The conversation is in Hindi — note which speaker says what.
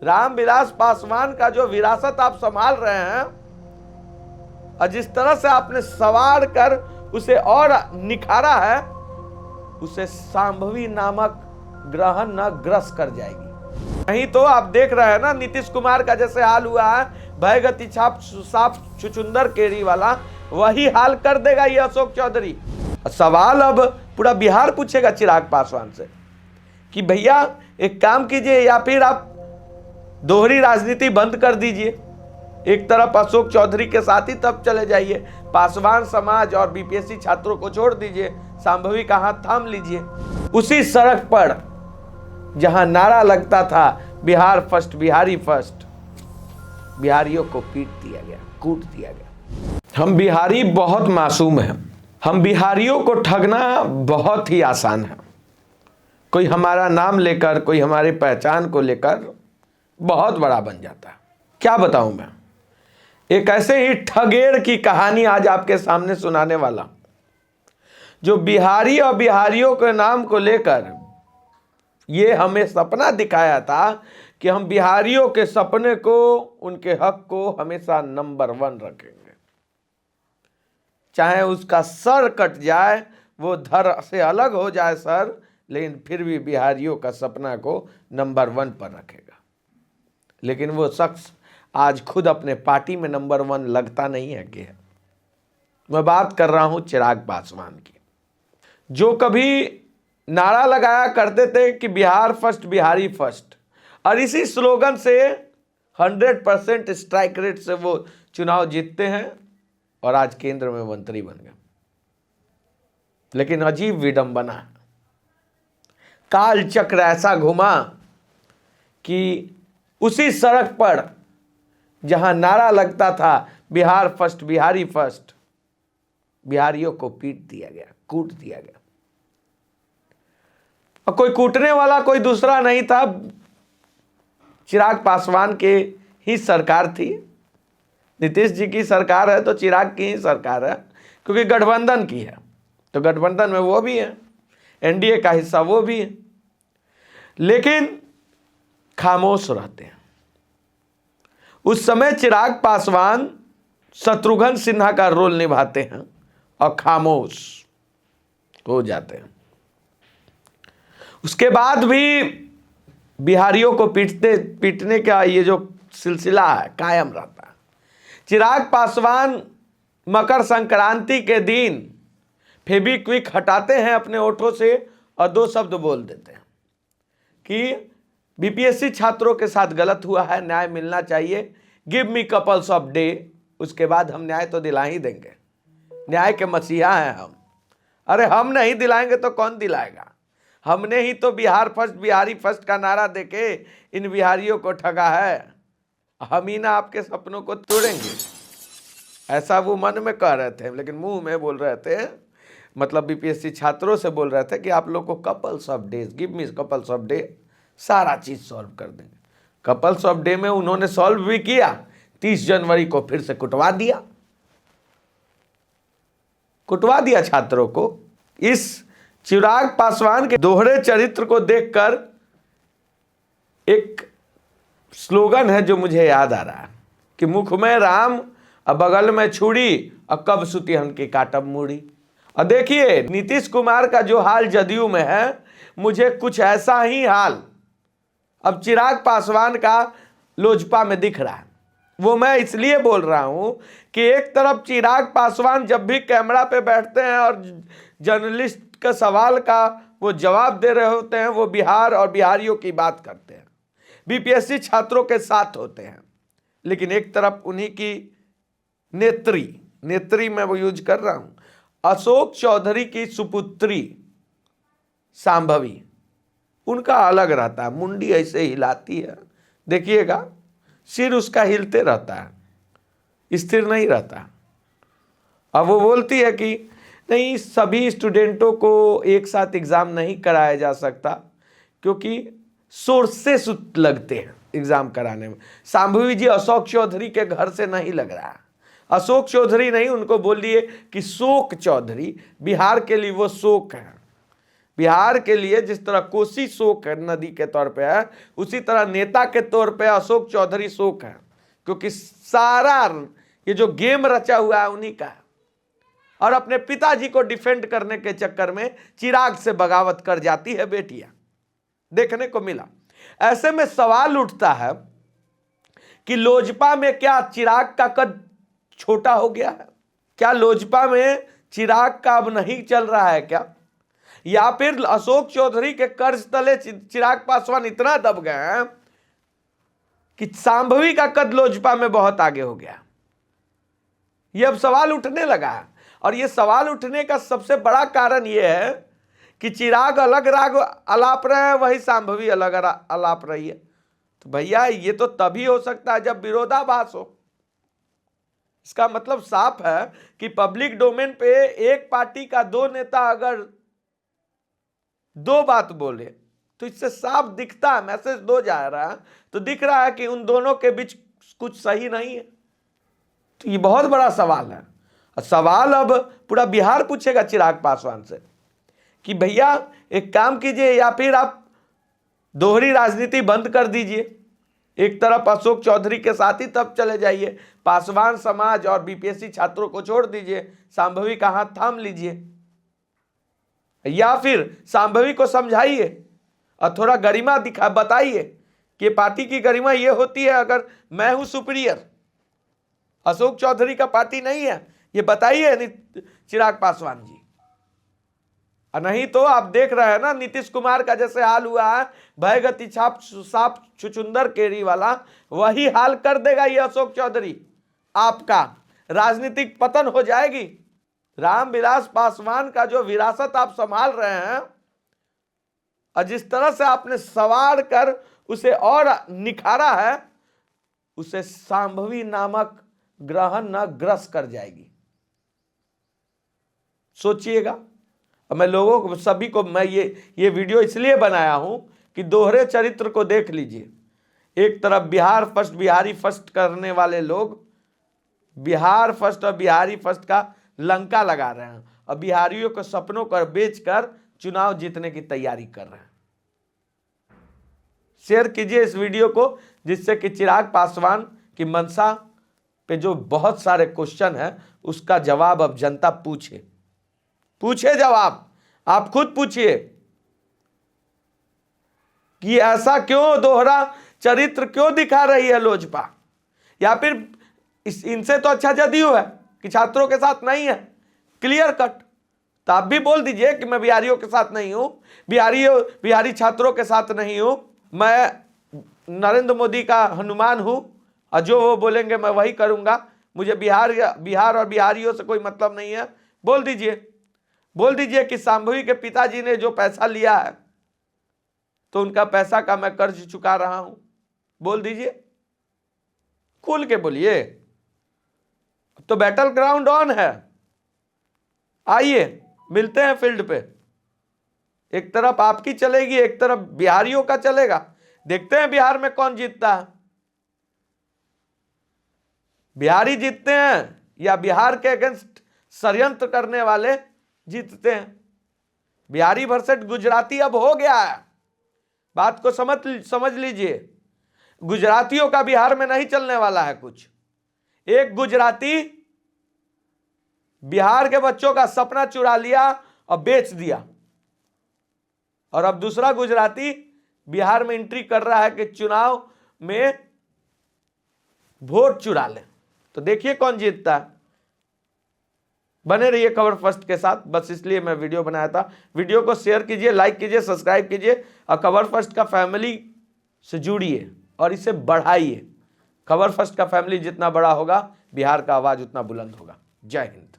Speaker 1: रामविलास पासवान का जो विरासत आप संभाल रहे हैं और जिस तरह से आपने सवार कर उसे और निखारा है, उसे सांभवी नामक ग्रहण न ग्रस कर जाएगी। नहीं तो आप देख रहे हैं ना नीतीश कुमार का जैसे हाल हुआ है, भयगति छाप साफ छुचुंदर केरी वाला, वही हाल कर देगा ये अशोक चौधरी। सवाल अब पूरा बिहार पूछेगा चिराग पासवान से कि भैया एक काम कीजिए, या फिर आप दोहरी राजनीति बंद कर दीजिए, एक तरफ अशोक चौधरी के साथ ही तब चले जाइए, पासवान समाज और बीपीएससी छात्रों को छोड़ दीजिए, सांभवी का हाथ थाम लीजिए। उसी सड़क पर जहां नारा लगता था बिहार फर्स्ट, बिहारी फर्स्ट, बिहारियों को पीट दिया गया, कूट दिया गया। हम बिहारी बहुत मासूम हैं, हम बिहारियों को ठगना बहुत ही आसान है। कोई हमारा नाम लेकर, कोई हमारी पहचान को लेकर बहुत बड़ा बन जाता है। क्या बताऊं मैं, एक ऐसे ही ठगेर की कहानी आज आपके सामने सुनाने वाला, जो बिहारी और बिहारियों के नाम को लेकर ये हमें सपना दिखाया था कि हम बिहारियों के सपने को, उनके हक को हमेशा नंबर 1 रखेंगे, चाहे उसका सर कट जाए, वो धड़ से अलग हो जाए सर, लेकिन फिर भी बिहारियों का सपना को नंबर 1 पर रखेगा। लेकिन वो शख्स आज खुद अपने पार्टी में नंबर 1 लगता नहीं है कि है। मैं बात कर रहा हूं चिराग पासवान की, जो कभी नारा लगाया करते थे कि बिहार फर्स्ट, बिहारी फर्स्ट, और इसी स्लोगन से 100% स्ट्राइक रेट से वो चुनाव जीतते हैं और आज केंद्र में मंत्री बन गए। लेकिन अजीब विडंबना है, काल चक्र ऐसा घुमा कि उसी सड़क पर जहां नारा लगता था बिहार फर्स्ट, बिहारी फर्स्ट, बिहारियों को पीट दिया गया, कूट दिया गया। और कोई कूटने वाला कोई दूसरा नहीं था, चिराग पासवान के ही सरकार थी। नीतीश जी की सरकार है तो चिराग की ही सरकार है, क्योंकि गठबंधन की है तो गठबंधन में वो भी है, एनडीए का हिस्सा वो भी है, लेकिन खामोश रहते हैं। उस समय चिराग पासवान शत्रुघ्न सिन्हा का रोल निभाते हैं और खामोश हो जाते हैं। उसके बाद भी बिहारियों को पीटने का ये जो सिलसिला है कायम रहता है। चिराग पासवान मकर संक्रांति के दिन फेविक्विक हटाते हैं अपने ओठों से और 2 शब्द बोल देते हैं कि बीपीएससी छात्रों के साथ गलत हुआ है, न्याय मिलना चाहिए, give me couples of day. उसके बाद हम न्याय तो दिला ही देंगे, न्याय के मसीहा हैं हम। अरे हम नहीं दिलाएंगे तो कौन दिलाएगा? हमने ही तो बिहार फर्स्ट, बिहारी फर्स्ट का नारा देके इन बिहारियों को ठगा है। हम ही ना आपके सपनों को तोड़ेंगे, ऐसा वो मन में कह रहे थे, लेकिन मुंह में बोल रहे थे, मतलब बीपीएससी छात्रों से बोल रहे थे कि आप लोग को couples of days, give me couples of day, सारा चीज सॉल्व कर देंगे। कपल्स ऑफ डे में उन्होंने सॉल्व भी किया, 30 जनवरी को फिर से कुटवा दिया छात्रों को। इस चिराग पासवान के दोहरे चरित्र को देखकर एक स्लोगन है जो मुझे याद आ रहा है कि मुख में राम और बगल में छुरी और कब सुतिहन की काटब मूड़ी। और देखिए नीतीश कुमार का जो हाल जदयू में है, मुझे कुछ ऐसा ही हाल अब चिराग पासवान का लोजपा में दिख रहा है। वो मैं इसलिए बोल रहा हूं कि एक तरफ चिराग पासवान जब भी कैमरा पे बैठते हैं और जर्नलिस्ट के सवाल का वो जवाब दे रहे होते हैं, वो बिहार और बिहारियों की बात करते हैं, बीपीएससी छात्रों के साथ होते हैं, लेकिन एक तरफ उन्हीं की नेत्री में वो यूज कर रहा हूं, अशोक चौधरी की सुपुत्री सांभवी, उनका अलग रहता है, मुंडी ऐसे हिलाती है, देखिएगा सिर उसका हिलते रहता है, स्थिर नहीं रहता। अब वो बोलती है कि नहीं, सभी स्टूडेंटों को एक साथ एग्जाम नहीं कराया जा सकता क्योंकि सोर्सेस लगते हैं एग्जाम कराने में। सांभवी जी अशोक चौधरी के घर से नहीं लग रहा है, अशोक चौधरी नहीं, उनको बोलिए कि शोक चौधरी, बिहार के लिए वो शोक है। बिहार के लिए जिस तरह कोसी शोक है नदी के तौर पे है, उसी तरह नेता के तौर पे अशोक चौधरी शोक है, क्योंकि सारा ये जो गेम रचा हुआ है उन्हीं का है। और अपने पिताजी को डिफेंड करने के चक्कर में चिराग से बगावत कर जाती है बेटियां, देखने को मिला। ऐसे में सवाल उठता है कि लोजपा में क्या चिराग का कद छोटा हो गया है? क्या लोजपा में चिराग का अब नहीं चल रहा है क्या? या फिर अशोक चौधरी के कर्ज तले चिराग पासवान इतना दब गए हैं कि सांभवी का कद लोजपा में बहुत आगे हो गया? ये अब सवाल उठने लगा है। और ये सवाल उठने का सबसे बड़ा कारण ये है कि चिराग अलग राग अलाप रहे हैं, वही सांभवी अलग अलाप रही है। तो भैया ये तो तभी हो सकता है जब विरोधाभास हो। इसका मतलब साफ है कि पब्लिक डोमेन पे एक पार्टी का दो नेता अगर दो बात बोले तो इससे साफ दिखता है, मैसेज दो जा रहा है, तो दिख रहा है कि उन दोनों के बीच कुछ सही नहीं है। तो ये बहुत बड़ा सवाल है। सवाल अब पूरा बिहार पूछेगा चिराग पासवान से कि भैया एक काम कीजिए, या फिर आप दोहरी राजनीति बंद कर दीजिए, एक तरफ अशोक चौधरी के साथ ही तब चले जाइए, पासवान समाज और बीपीएससी छात्रों को छोड़ दीजिए, सांभवी का हाथ थाम लीजिए, या फिर सांभवी को समझाइए और थोड़ा गरिमा दिखा बताइए कि पार्टी की गरिमा ये होती है अगर मैं हूं सुपीरियर, अशोक चौधरी का पार्टी नहीं है, ये बताइए चिराग पासवान जी। नहीं तो आप देख रहे हैं ना नीतीश कुमार का जैसे हाल हुआ है, भयगति छाप साप छुचुंदर केरी वाला, वही हाल कर देगा ये अशोक चौधरी। आपका राजनीतिक पतन हो जाएगी। रामविलास पासवान का जो विरासत आप संभाल रहे हैं और जिस तरह से आपने सवार कर उसे और निखारा है, उसे सांभवी नामक ग्रहण न ग्रस कर जाएगी। सोचिएगा। मैं लोगों को सभी को मैं ये वीडियो इसलिए बनाया हूं कि दोहरे चरित्र को देख लीजिए। एक तरफ बिहार फर्स्ट बिहारी फर्स्ट करने वाले लोग बिहार फर्स्ट और बिहारी फर्स्ट का लंका लगा रहे हैं और बिहारियों के सपनों को बेचकर चुनाव जीतने की तैयारी कर रहे हैं। शेयर कीजिए इस वीडियो को, जिससे कि चिराग पासवान की मंशा पे जो बहुत सारे क्वेश्चन है उसका जवाब अब जनता पूछे जवाब। आप खुद पूछिए कि ऐसा क्यों दोहरा चरित्र क्यों दिखा रही है लोजपा, या फिर इनसे तो अच्छा जदयू है कि छात्रों के साथ नहीं है, क्लियर कट। तो आप भी बोल दीजिए कि मैं बिहारियों के साथ नहीं हूं, बिहारी छात्रों के साथ नहीं हूं, मैं नरेंद्र मोदी का हनुमान हूं और जो वो बोलेंगे मैं वही करूंगा, मुझे बिहार और बिहारियों से कोई मतलब नहीं है। बोल दीजिए कि सांभवी के पिताजी ने जो पैसा लिया है तो उनका पैसा का मैं कर्ज चुका रहा हूं। बोल दीजिए, खुल के बोलिए। तो बैटल ग्राउंड ऑन है, आइए मिलते हैं फील्ड पे। एक तरफ आपकी चलेगी, एक तरफ बिहारियों का चलेगा। देखते हैं बिहार में कौन जीतता है, बिहारी जीतते हैं या बिहार के अगेंस्ट षड्यंत्र करने वाले जीतते हैं। बिहारी वर्सेस गुजराती अब हो गया है, बात को समझ लीजिए। गुजरातियों का बिहार में नहीं चलने वाला है कुछ। एक गुजराती बिहार के बच्चों का सपना चुरा लिया और बेच दिया, और अब दूसरा गुजराती बिहार में एंट्री कर रहा है कि चुनाव में वोट चुरा ले। तो देखिए कौन जीतता है। बने रहिए खबर फर्स्ट के साथ, बस इसलिए मैं वीडियो बनाया था। वीडियो को शेयर कीजिए, लाइक कीजिए, सब्सक्राइब कीजिए और खबर फर्स्ट का फैमिली से जुड़िए और इसे बढ़ाइए। खबर फर्स्ट का फैमिली जितना बड़ा होगा, बिहार का आवाज उतना बुलंद होगा। जय हिंद।